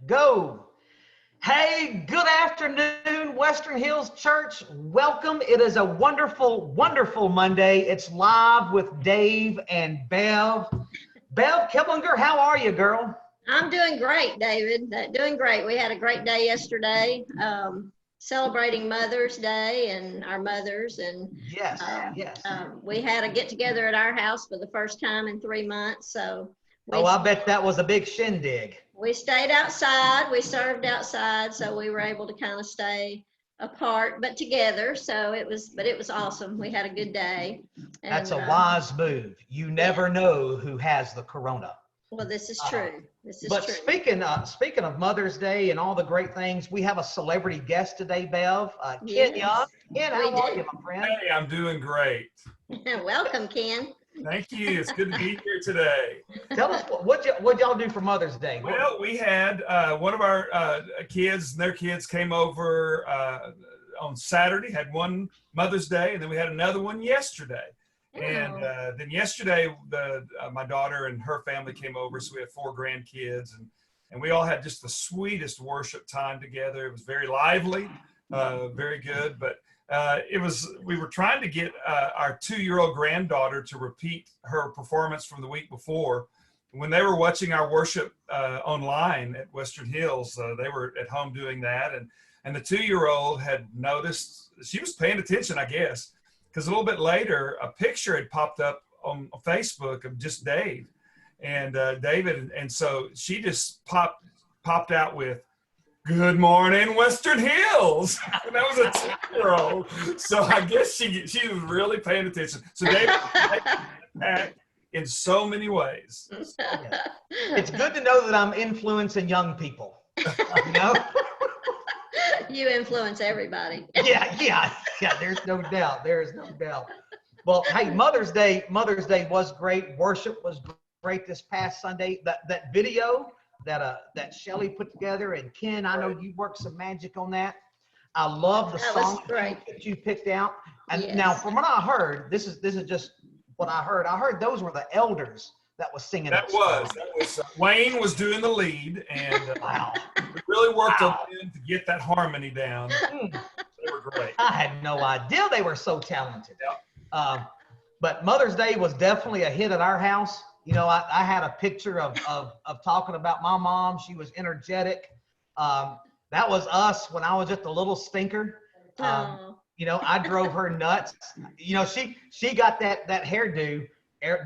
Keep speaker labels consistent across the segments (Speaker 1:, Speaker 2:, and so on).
Speaker 1: Go. Hey, good afternoon, Western Hills Church. Welcome. It is a wonderful, wonderful Monday. It's live with Dave and Bev. Bev Killinger, how are you, girl?
Speaker 2: I'm doing great, David. Doing great. We had a great day yesterday, celebrating Mother's Day and our mothers. And
Speaker 1: Yes, yes.
Speaker 2: we had a get together at our house for the first time in 3 months. So
Speaker 1: Oh, I bet that was a big shindig.
Speaker 2: we stayed outside. We served outside, so we were able to kind of stay apart but together. So it was awesome. We had a good day.
Speaker 1: That's a
Speaker 2: And
Speaker 1: wise move. You never know who has the corona.
Speaker 2: well, this is true. This is
Speaker 1: But
Speaker 2: true.
Speaker 1: speaking of Mother's Day and all the great things, we have a celebrity guest today, Bev. Ken
Speaker 2: Yes,
Speaker 1: Young. Ken,
Speaker 2: we
Speaker 1: how are
Speaker 2: do.
Speaker 1: you, my friend?
Speaker 3: Hey, I'm doing great.
Speaker 2: Welcome, Ken.
Speaker 3: Thank you. It's good to be here today.
Speaker 1: Tell us what y'all do for Mother's Day.
Speaker 3: Well, we had one of our kids and their kids came over on Saturday, had one Mother's Day, and then we had another one yesterday. And then yesterday, my daughter and her family came over, so we had 4 grandkids, and we all had just the sweetest worship time together. It was very lively, very good, but we were trying to get our 2-year-old granddaughter to repeat her performance from the week before. When they were watching our worship online at Western Hills, they were at home doing that, and the 2-year-old had noticed, she was paying attention, I guess, because a little bit later, a picture had popped up on Facebook of just Dave and David, and so she just popped out with, "Good morning, Western Hills." And that was a 2-year-old. So I guess she was really paying attention. So David act in so many ways.
Speaker 1: Yeah. It's good to know that I'm influencing young people. You know?
Speaker 2: You influence everybody.
Speaker 1: Yeah. There's no doubt. There is no doubt. Well, hey, Mother's Day was great. Worship was great this past Sunday. That video that Shelly put together, and Ken, I know you worked some magic on that. I love the song that you picked out. And
Speaker 2: Yes.
Speaker 1: Now, from what I heard, this is just what I heard. I heard those were the elders that was singing.
Speaker 3: That was Wayne was doing the lead, and
Speaker 1: wow.
Speaker 3: we really worked on them to get that harmony down. They were great.
Speaker 1: I had no idea they were so talented.
Speaker 3: Yep.
Speaker 1: But Mother's Day was definitely a hit at our house. You know, I had a picture of talking about my mom. She was energetic. That was us when I was just a little stinker. You know, I drove her nuts. You know, she got that hairdo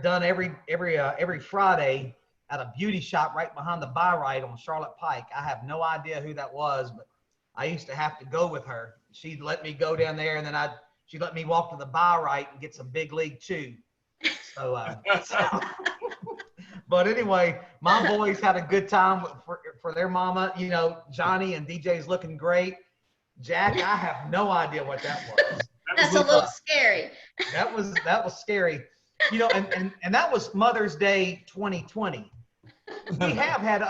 Speaker 1: done every Friday at a beauty shop right behind the buy right on Charlotte Pike. I have no idea who that was, but I used to have to go with her. She'd let me go down there, and then she'd let me walk to the buy right and get some big league chew. So, but anyway, my boys had a good time for their mama. You know, Johnny and DJ's looking great. Jack, I have no idea what that was.
Speaker 2: That's a little scary.
Speaker 1: That was scary. You know, and that was Mother's Day 2020. We have had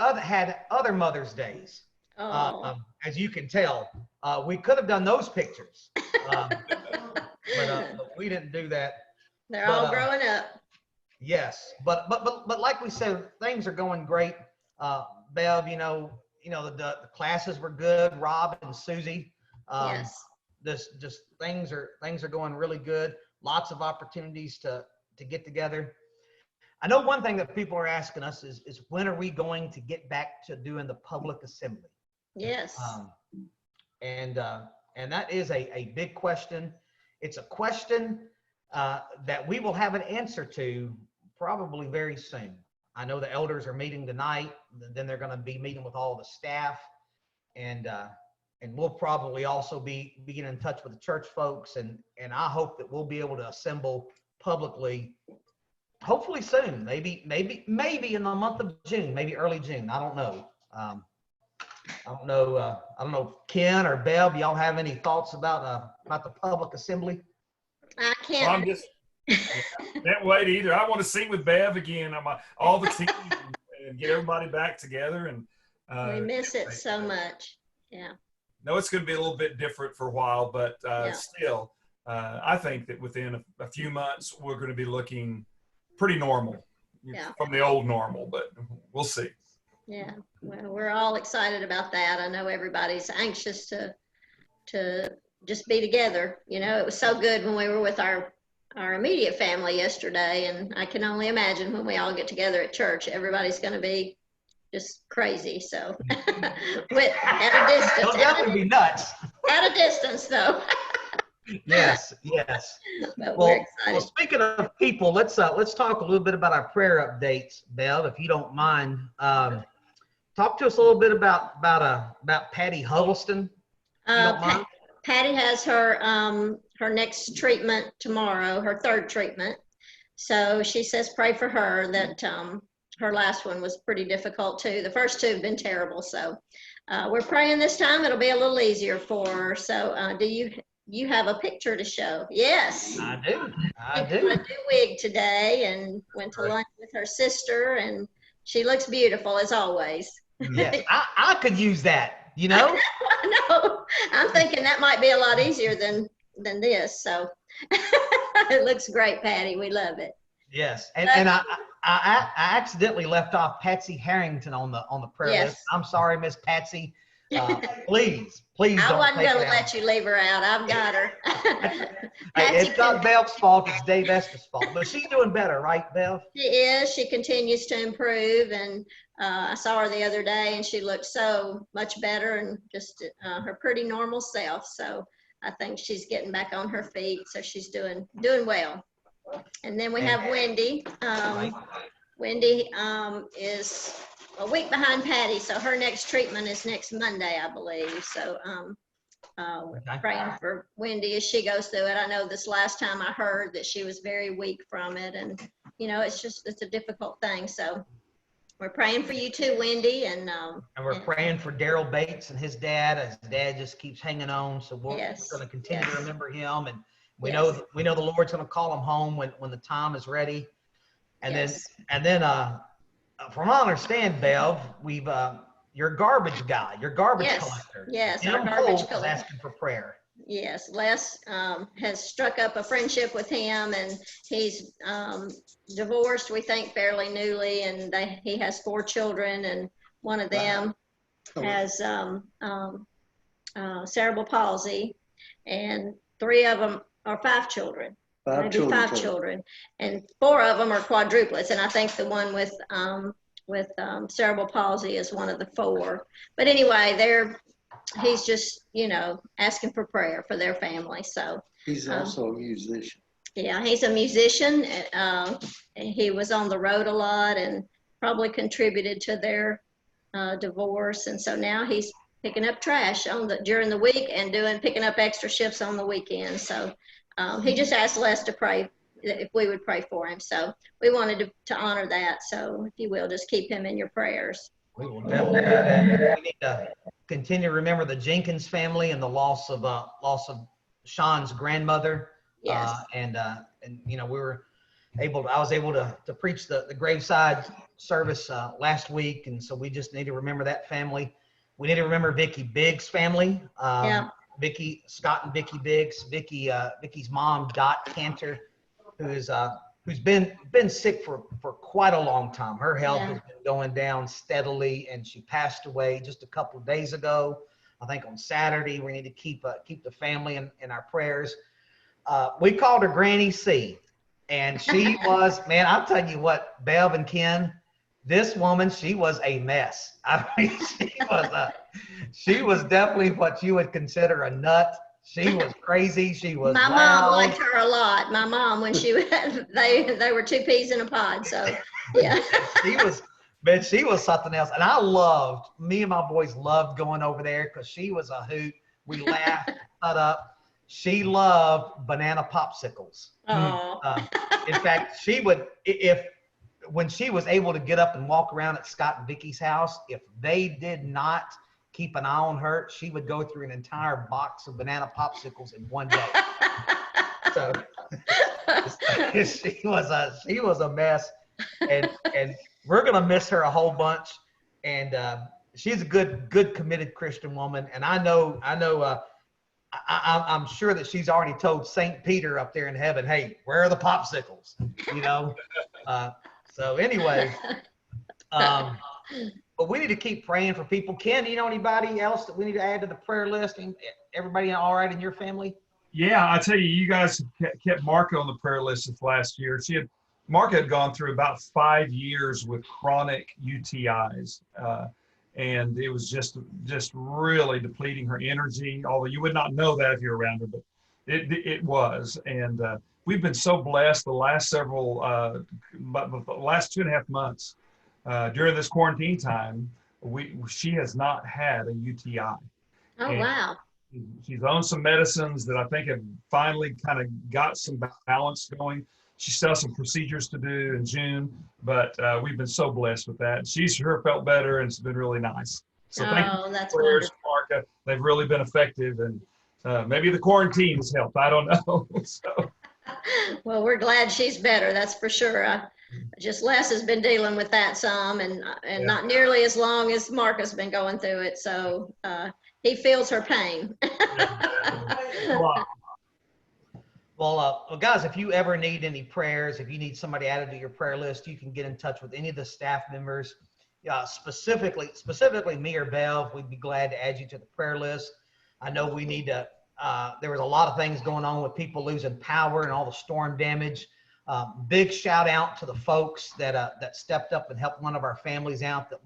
Speaker 1: other Mother's Days. As you can tell, we could have done those pictures, but we didn't do that.
Speaker 2: They're all growing up.
Speaker 1: Yes, but like we said, things are going great. Bev, you know, the classes were good. Rob and Susie.
Speaker 2: Yes.
Speaker 1: Just things are going really good. Lots of opportunities to get together. I know one thing that people are asking us is when are we going to get back to doing the public assembly?
Speaker 2: Yes.
Speaker 1: And that is a big question. It's a question that we will have an answer to probably very soon. I know the elders are meeting tonight. Then they're going to be meeting with all the staff, and we'll probably also be getting in touch with the church folks, and I hope that we'll be able to assemble publicly, hopefully soon. Maybe in the month of June, maybe early June. I don't know. I don't know. Ken or Bev, y'all have any thoughts about the public assembly?
Speaker 2: I can't.
Speaker 3: Well, I'm just can't wait either. I want to sing with Bev again. All the team and get everybody back together, and
Speaker 2: we miss it so much. Yeah.
Speaker 3: No, it's going to be a little bit different for a while, but still, I think that within a few months we're going to be looking pretty normal from the old normal. But we'll see.
Speaker 2: Yeah. Well, we're all excited about that. I know everybody's anxious to just be together. You know, it was so good when we were with our immediate family yesterday, and I can only imagine when we all get together at church, everybody's going to be just crazy. So, with at a
Speaker 1: It'll
Speaker 2: distance,
Speaker 1: definitely be nuts.
Speaker 2: at a distance though.
Speaker 1: Yes, yes.
Speaker 2: But we're
Speaker 1: Well,
Speaker 2: excited.
Speaker 1: speaking of people, let's talk a little bit about our prayer updates, Bev, if you don't mind. Talk to us a little bit about Patty Huddleston, if you don't mind.
Speaker 2: Patty has her next treatment tomorrow, her third treatment. So she says pray for her that her last one was pretty difficult too. The first two have been terrible. So we're praying this time it'll be a little easier for her. So do you have a picture to show? Yes.
Speaker 1: I do. I
Speaker 2: She
Speaker 1: do.
Speaker 2: got a new wig today and went to lunch with her sister, and she looks beautiful as always.
Speaker 1: Yes, I could use that, you know?
Speaker 2: I know. I'm thinking that might be a lot easier than this. So it looks great, Patty. We love it.
Speaker 1: Yes, and I accidentally left off Patsy Harrington on the prayer list. I'm sorry, Miss Patsy. Please
Speaker 2: I
Speaker 1: don't
Speaker 2: wasn't
Speaker 1: take
Speaker 2: going
Speaker 1: it
Speaker 2: to
Speaker 1: out.
Speaker 2: let you leave her out. I've got her.
Speaker 1: Hey, it's not Bev's fault. It's Dave Estes' fault. But she's doing better, right, Bev?
Speaker 2: She is. She continues to improve, and I saw her the other day, and she looked so much better and just her pretty normal self. So I think she's getting back on her feet. So she's doing well. And then we have Wendy. Wendy is a week behind Patty, so her next treatment is next Monday, I believe. So we're praying for Wendy as she goes through it. I know this last time I heard that she was very weak from it, and you know, it's a difficult thing. So we're praying for you too, Wendy, and
Speaker 1: we're praying for Daryl Bates and his dad. His dad just keeps hanging on, so we're going to continue to remember him, and we know the Lord's going to call him home when the time is ready. And then from what I understand, Bev, we've your garbage guy, your garbage collector.
Speaker 2: Yes,
Speaker 1: our garbage collector is asking for prayer.
Speaker 2: Yes, Les has struck up a friendship with him, and he's divorced, we think, fairly newly, and he has 4 children, and one of them has cerebral palsy, and 3 of them are 5 children. Maybe 5 children, and 4 of them are quadruplets, and I think the one with cerebral palsy is one of the 4. But anyway, he's just, you know, asking for prayer for their family. So
Speaker 4: he's also a musician.
Speaker 2: Yeah, he's a musician. He was on the road a lot and probably contributed to their divorce, and so now he's picking up trash during the week and picking up extra shifts on the weekend. So he just asked Les to pray, if we would pray for him. So we wanted to honor that. So if you will, just keep him in your prayers.
Speaker 1: We will definitely do that. We need to continue to remember the Jenkins family and the loss of Sean's grandmother.
Speaker 2: Yes.
Speaker 1: And you know, I was able to preach the graveside service last week, and so we just need to remember that family. We need to remember Vicky Biggs' family. Vicky, Scott and Vicky Biggs. Vicky's mom, Dot Cantor, who's been sick for quite a long time. Her health has been going down steadily, and she passed away just a couple of days ago. I think on Saturday. We need to keep the family in our prayers. We called her Granny C, and she was, man, I'll tell you what, Bev and Ken, this woman, she was a mess. I mean, she was definitely what you would consider a nut. She was crazy. She was
Speaker 2: My
Speaker 1: loud.
Speaker 2: mom liked her a lot. My mom, when they were 2 peas in a pod. So yeah.
Speaker 1: she was something else. And me and my boys loved going over there because she was a hoot. We laughed, cut up. She loved banana popsicles. In fact, she would, when she was able to get up and walk around at Scott and Vicky's house, if they did not keep an eye on her, she would go through an entire box of banana popsicles in one day. So she was a mess, and we're gonna miss her a whole bunch. And she's a good committed Christian woman, and I'm sure that she's already told St. Peter up there in heaven, hey, where are the popsicles? You know. So anyway, But we need to keep praying for people. Ken, do you know anybody else that we need to add to the prayer list? And everybody all right in your family?
Speaker 3: Yeah, I tell you, you guys kept Marka on the prayer list this last year. Marka had gone through about 5 years with chronic UTIs, and it was just really depleting her energy. Although you would not know that if you're around her, but it was. And we've been so blessed the last the last 2.5 months during this quarantine time. She has not had a UTI.
Speaker 2: Oh,
Speaker 3: And
Speaker 2: wow.
Speaker 3: she's on some medicines that I think have finally kind of got some balance going. She still has some procedures to do in June, but we've been so blessed with that. She's sure felt better, and it's been really nice. So thank you
Speaker 2: Oh,
Speaker 3: for the
Speaker 2: that's
Speaker 3: prayers,
Speaker 2: wonderful.
Speaker 3: Marka. They've really been effective, and maybe the quarantine has helped. I don't know. So.
Speaker 2: Well, we're glad she's better, that's for sure. Just Les has been dealing with that some, and
Speaker 3: Yeah.
Speaker 2: not nearly as long as Mark has been going through it. So he feels her pain.
Speaker 1: Well, guys, if you ever need any prayers, if you need somebody added to your prayer list, you can get in touch with any of the staff members. Specifically me or Bev, we'd be glad to add you to the prayer list. I know we need to. There was a lot of things going on with people losing power and all the storm damage. Big shout out to the folks that stepped up and helped one of our families out that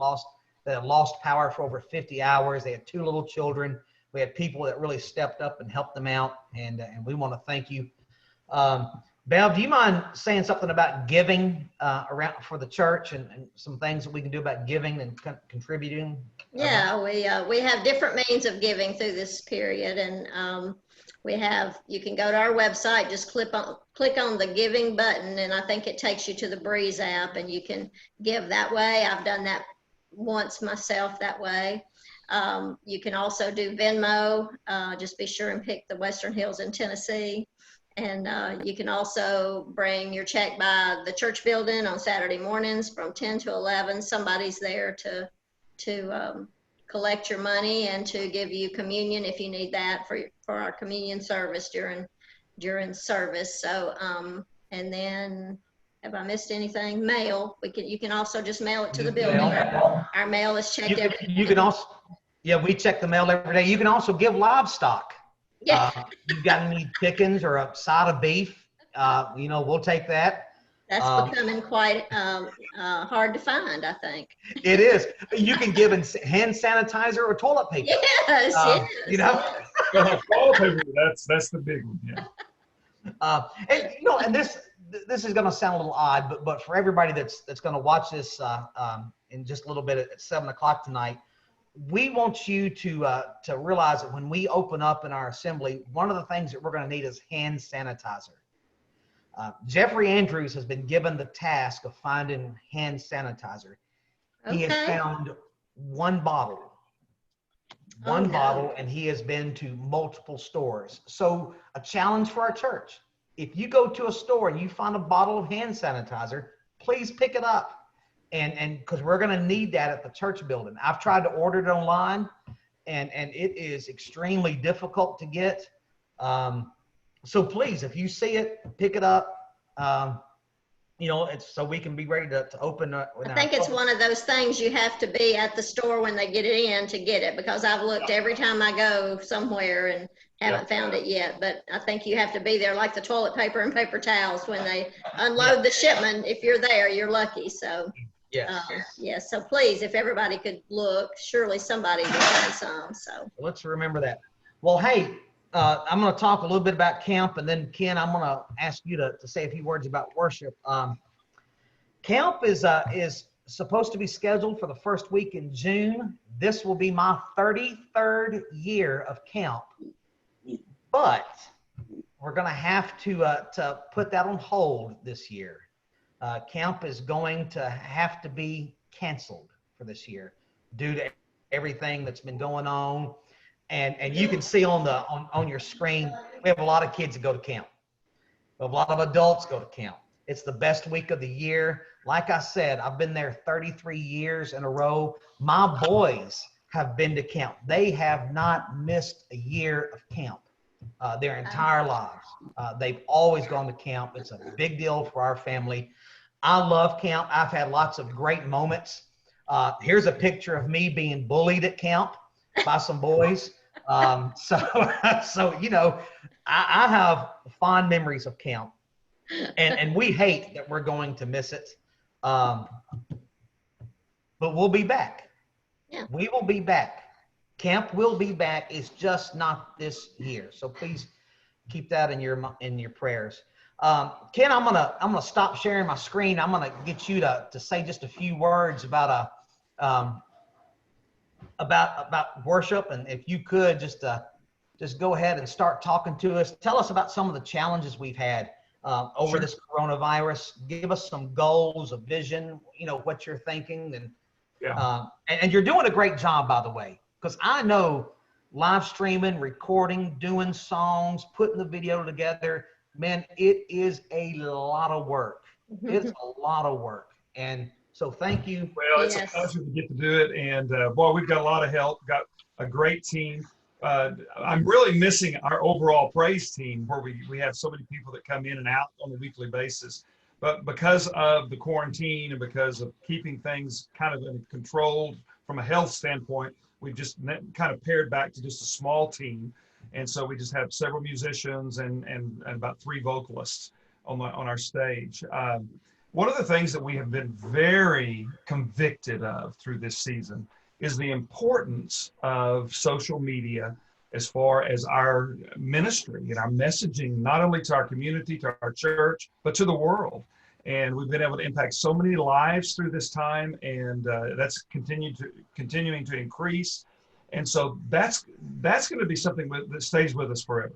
Speaker 1: lost power for over 50 hours. They had 2 little children. We had people that really stepped up and helped them out, and we want to thank you. Bev, do you mind saying something about giving around for the church and some things that we can do about giving and contributing?
Speaker 2: Yeah, we have different means of giving through this period, and you can go to our website, just click on the giving button, and I think it takes you to the Breeze app, and you can give that way. I've done that once myself that way. You can also do Venmo. Just be sure and pick the Western Hills in Tennessee. And you can also bring your check by the church building on Saturday mornings from 10 to 11. Somebody's there to collect your money and to give you communion if you need that for our communion service during service. So and then, have I missed anything? Mail. You can also just mail it to the building. Our mail is checked every day.
Speaker 1: You can also, yeah, we check the mail every day. You can also give livestock.
Speaker 2: Yeah.
Speaker 1: You've got any chickens or a side of beef, we'll take that.
Speaker 2: That's becoming quite hard to find, I think.
Speaker 1: It is. You can give hand sanitizer or toilet paper.
Speaker 2: Yes, yes.
Speaker 3: Toilet paper, that's the big one. Yeah.
Speaker 1: And this is going to sound a little odd, but for everybody that's going to watch this in just a little bit at 7 o'clock tonight, we want you to realize that when we open up in our assembly, one of the things that we're going to need is hand sanitizer. Jeffrey Andrews has been given the task of finding hand sanitizer. He has found one bottle, and he has been to multiple stores. So a challenge for our church. If you go to a store and you find a bottle of hand sanitizer, please pick it up. And because we're going to need that at the church building. I've tried to order it online, and it is extremely difficult to get. So please, if you see it, pick it up. It's so we can be ready to open. I
Speaker 2: think it's one of those things you have to be at the store when they get it in to get it, because I've looked every time I go somewhere and haven't found it yet. But I think you have to be there, like the toilet paper and paper towels when they unload the shipment. If you're there, you're lucky. So. Yes. So please, if everybody could look, surely somebody will find some. So
Speaker 1: let's remember that. Well, hey, I'm going to talk a little bit about camp, and then Ken, I'm going to ask you to say a few words about worship. Camp is supposed to be scheduled for the first week in June. This will be my 33rd year of camp, but we're going to have to put that on hold this year. Camp is going to have to be canceled for this year due to everything that's been going on. And you can see on your screen, we have a lot of kids that go to camp. We have a lot of adults go to camp. It's the best week of the year. Like I said, I've been there 33 years in a row. My boys have been to camp. They have not missed a year of camp their entire lives. They've always gone to camp. It's a big deal for our family. I love camp. I've had lots of great moments Here's a picture of me being bullied at camp by some boys. So, you know, I have fond memories of camp, and we hate that we're going to miss it. But we'll be back.
Speaker 2: Yeah.
Speaker 1: We will be back. Camp will be back. It's just not this year. So please keep that in your prayers. Ken, I'm gonna stop sharing my screen. I'm gonna get you to say just a few words about worship, and if you could just go ahead and start talking to us. Tell us about some of the challenges we've had over
Speaker 3: Sure.
Speaker 1: this coronavirus. Give us some goals, a vision. You know what you're thinking, and
Speaker 3: Yeah.
Speaker 1: and you're doing a great job, by the way, because I know live streaming, recording, doing songs, putting the video together, man, it is a lot of work. It's a lot of work. And so thank you.
Speaker 3: Well, it's a
Speaker 2: Yes.
Speaker 3: pleasure to get to do it. And boy, we've got a lot of help, got a great team. I'm really missing our overall praise team where we have so many people that come in and out on a weekly basis. But because of the quarantine and because of keeping things kind of controlled from a health standpoint, we've just kind of pared back to just a small team. And so we just have several musicians and about 3 vocalists on our stage. One of the things that we have been very convicted of through this season is the importance of social media as far as our ministry and our messaging, not only to our community, to our church, but to the world. And we've been able to impact so many lives through this time, and that's continuing to increase. And so that's going to be something that stays with us forever.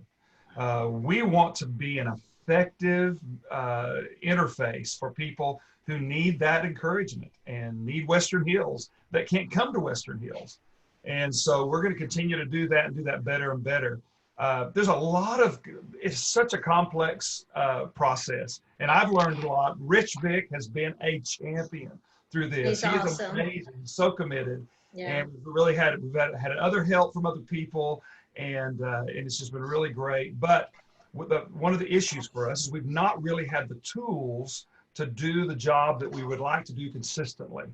Speaker 3: We want to be an effective interface for people who need that encouragement and need Western Hills that can't come to Western Hills. And so we're going to continue to do that and do that better and better. There's a lot of, it's such a complex process. And I've learned a lot. Rich Vic has been a champion through this.
Speaker 2: He's
Speaker 3: He is
Speaker 2: awesome.
Speaker 3: amazing, so committed.
Speaker 2: Yeah.
Speaker 3: And we've had other help from other people, and it's just been really great. But one of the issues for us is we've not really had the tools to do the job that we would like to do consistently.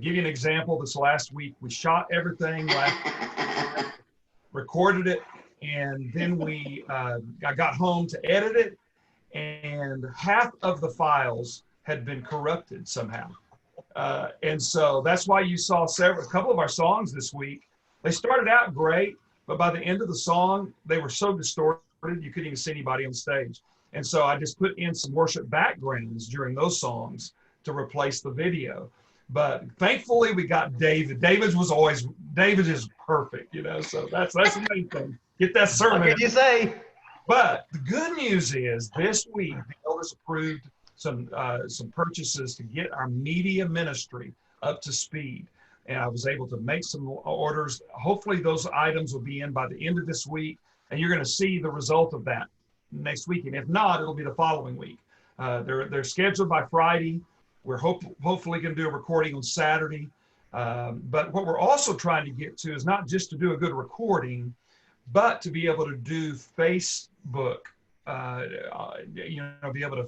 Speaker 3: Give you an example. This last week, we shot everything, recorded it, and then I got home to edit it, and half of the files had been corrupted somehow. And so that's why you saw a couple of our songs this week. They started out great, but by the end of the song, they were so distorted, you couldn't even see anybody on stage. And so I just put in some worship backgrounds during those songs to replace the video. But thankfully we got David. David is perfect, you know, so that's the main thing. Get that sermon.
Speaker 1: What can you say?
Speaker 3: But the good news is this week, the elders approved some purchases to get our media ministry up to speed. And I was able to make some orders. Hopefully those items will be in by the end of this week. And you're going to see the result of that next week. And if not, it'll be the following week. They're scheduled by Friday. We're hopefully going to do a recording on Saturday. But what we're also trying to get to is not just to do a good recording, but to be able to do Facebook, be able to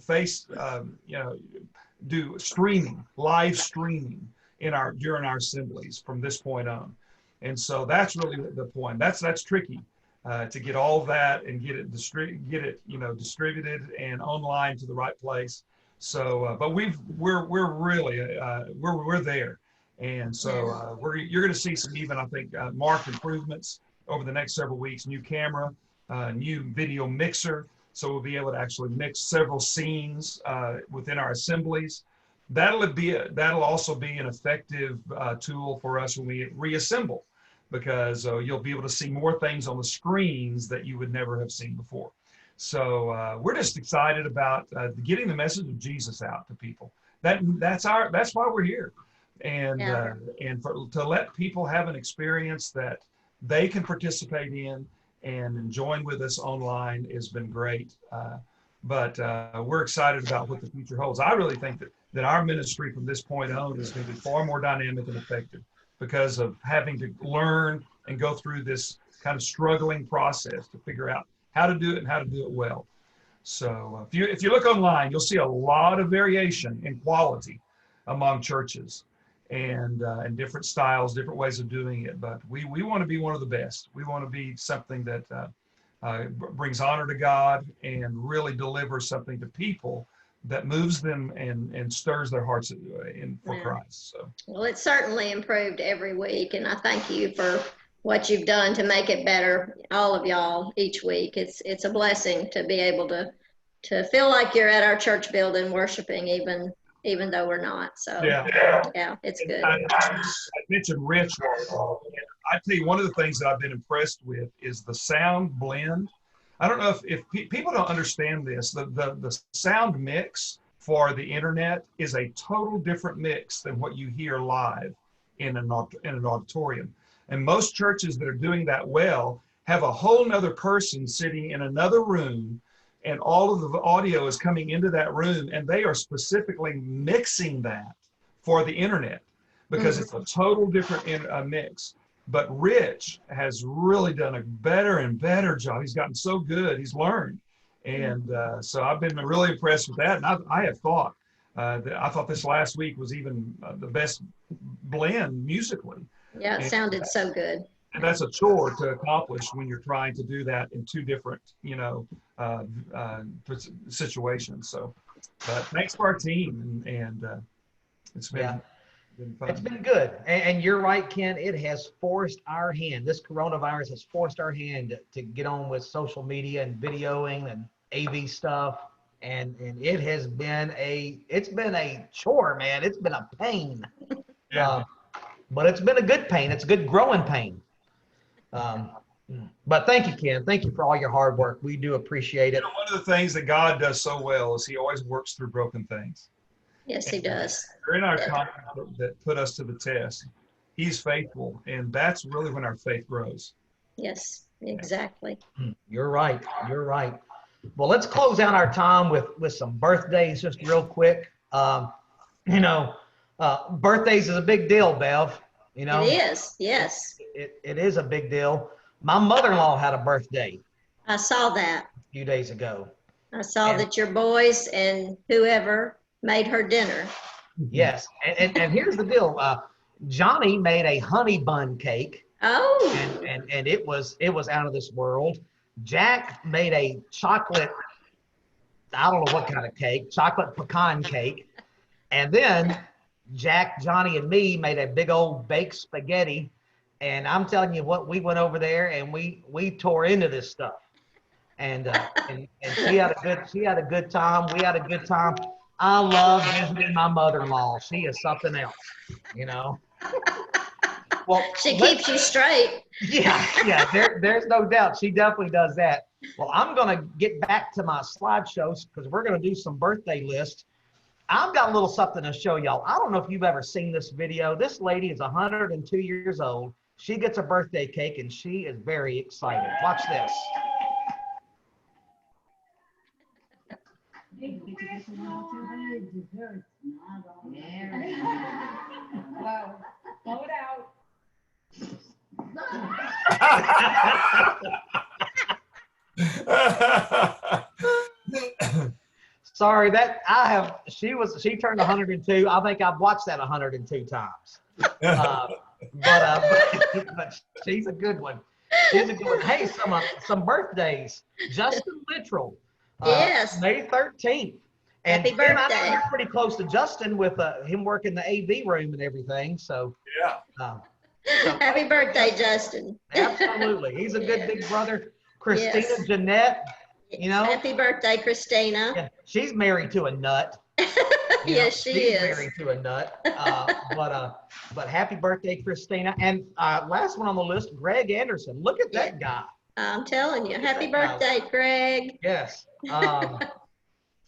Speaker 3: do live streaming during our assemblies from this point on. And so that's really the point. That's tricky to get all of that and get it distributed and online to the right place. So, but we're there. And so you're going to see some I think marked improvements over the next several weeks. New camera, new video mixer, so we'll be able to actually mix several scenes within our assemblies. That'll also be an effective tool for us when we reassemble, because you'll be able to see more things on the screens that you would never have seen before. So we're just excited about getting the message of Jesus out to people. That's why we're here, and to let people have an experience that they can participate in and join with us online has been great. But we're excited about what the future holds. I really think that our ministry from this point on is going to be far more dynamic and effective because of having to learn and go through this kind of struggling process to figure out how to do it and how to do it well. So if you look online, you'll see a lot of variation in quality among churches. and different styles, different ways of doing it. But we want to be one of the best. We want to be something that brings honor to God and really delivers something to people that moves them and stirs their hearts for Christ. So.
Speaker 2: Well, it's certainly improved every week, and I thank you for what you've done to make it better, all of y'all, each week. It's a blessing to be able to feel like you're at our church building worshiping, even though we're not. So yeah, it's good.
Speaker 3: I mentioned Rich. I tell you, one of the things that I've been impressed with is the sound blend. I don't know if people don't understand this. The sound mix for the internet is a total different mix than what you hear live in an auditorium. And most churches that are doing that well have a whole nother person sitting in another room, and all of the audio is coming into that room, and they are specifically mixing that for the internet because it's a total different mix. But Rich has really done a better and better job. He's gotten so good. He's learned. And so I've been really impressed with that. And I have thought that I thought this last week was even the best blend musically.
Speaker 2: Yeah, it sounded so good.
Speaker 3: And that's a chore to accomplish when you're trying to do that in two different, situations. So, but thanks for our team, and it's been fun.
Speaker 1: It's been good. And you're right, Ken. It has forced our hand. This coronavirus has forced our hand to get on with social media and videoing and AV stuff. And it has been a chore, man. It's been a pain.
Speaker 3: Yeah.
Speaker 1: But it's been a good pain. It's a good growing pain. But thank you, Ken. Thank you for all your hard work. We do appreciate it.
Speaker 3: One of the things that God does so well is he always works through broken things.
Speaker 2: Yes, he does.
Speaker 3: During our time that put us to the test, he's faithful. And that's really when our faith grows.
Speaker 2: Yes, exactly.
Speaker 1: You're right. You're right. Well, let's close out our time with some birthdays just real quick. Birthdays is a big deal, Bev.
Speaker 2: It is, yes.
Speaker 1: It is a big deal. My mother-in-law had a birthday
Speaker 2: I saw that.
Speaker 1: a few days ago.
Speaker 2: I saw that your boys and whoever made her dinner.
Speaker 1: Yes, and here's the deal. Johnny made a honey bun cake.
Speaker 2: Oh.
Speaker 1: And it was out of this world. Jack made a chocolate, I don't know what kind of cake, chocolate pecan cake. And then Jack, Johnny, and me made a big old baked spaghetti. And I'm telling you what, we went over there and we tore into this stuff. And she had a good time. We had a good time. I love visiting my mother-in-law. She is something else, Well,
Speaker 2: she keeps you straight.
Speaker 1: Yeah. There's no doubt. She definitely does that. Well, I'm going to get back to my slideshows because we're going to do some birthday lists. I've got a little something to show y'all. I don't know if you've ever seen this video. This lady is 102 years old. She gets a birthday cake and she is very excited. Watch this.
Speaker 5: Wow. Blow it out.
Speaker 1: Sorry, she turned 102. I think I've watched that 102 times. But she's a good one. She's a good one. Hey, some birthdays. Justin Littrell.
Speaker 2: Yes.
Speaker 1: May 13th. And
Speaker 2: Happy birthday.
Speaker 1: I know you're pretty close to Justin with him working the AV room and everything. So
Speaker 3: Yeah.
Speaker 2: Happy birthday, Justin.
Speaker 1: Absolutely. He's a good big brother. Christina
Speaker 2: Yes.
Speaker 1: Jeanette,
Speaker 2: Happy birthday, Christina.
Speaker 1: Yeah, she's married to a nut.
Speaker 2: Yes, she
Speaker 1: she's
Speaker 2: is.
Speaker 1: married to a nut. But happy birthday, Christina. And last one on the list, Greg Anderson. Look at that guy.
Speaker 2: I'm telling you. Happy birthday, Greg.
Speaker 1: Yes.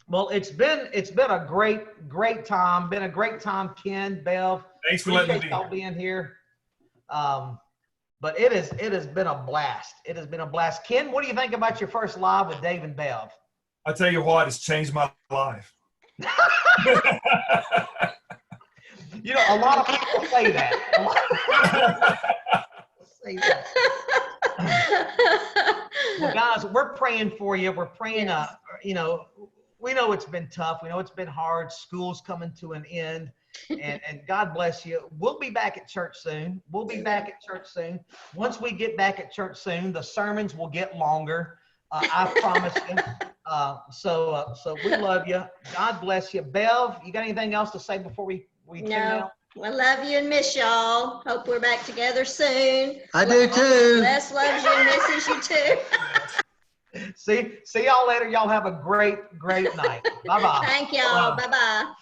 Speaker 1: Well, it's been a great time. Been a great time, Ken, Bev.
Speaker 3: Thanks for letting me
Speaker 1: Appreciate
Speaker 3: be
Speaker 1: y'all being here. But it has been a blast. It has been a blast. Ken, what do you think about your first live with Dave and Bev?
Speaker 3: I tell you what, it's changed my life.
Speaker 1: A lot of people say that. Say that. Well, guys, we're praying for you. We're praying,
Speaker 2: Yes.
Speaker 1: we know it's been tough. We know it's been hard. School's coming to an end. And God bless you. We'll be back at church soon. We'll be back at church soon. Once we get back at church soon, the sermons will get longer. I promise you. So we love you. God bless you. Bev, you got anything else to say before we tune
Speaker 2: No,
Speaker 1: out?
Speaker 2: I love you and miss y'all. Hope we're back together soon.
Speaker 4: I do too.
Speaker 2: Les loves you and misses you too.
Speaker 1: See y'all later. Y'all have a great night. Bye-bye.
Speaker 2: Thank y'all. Bye-bye.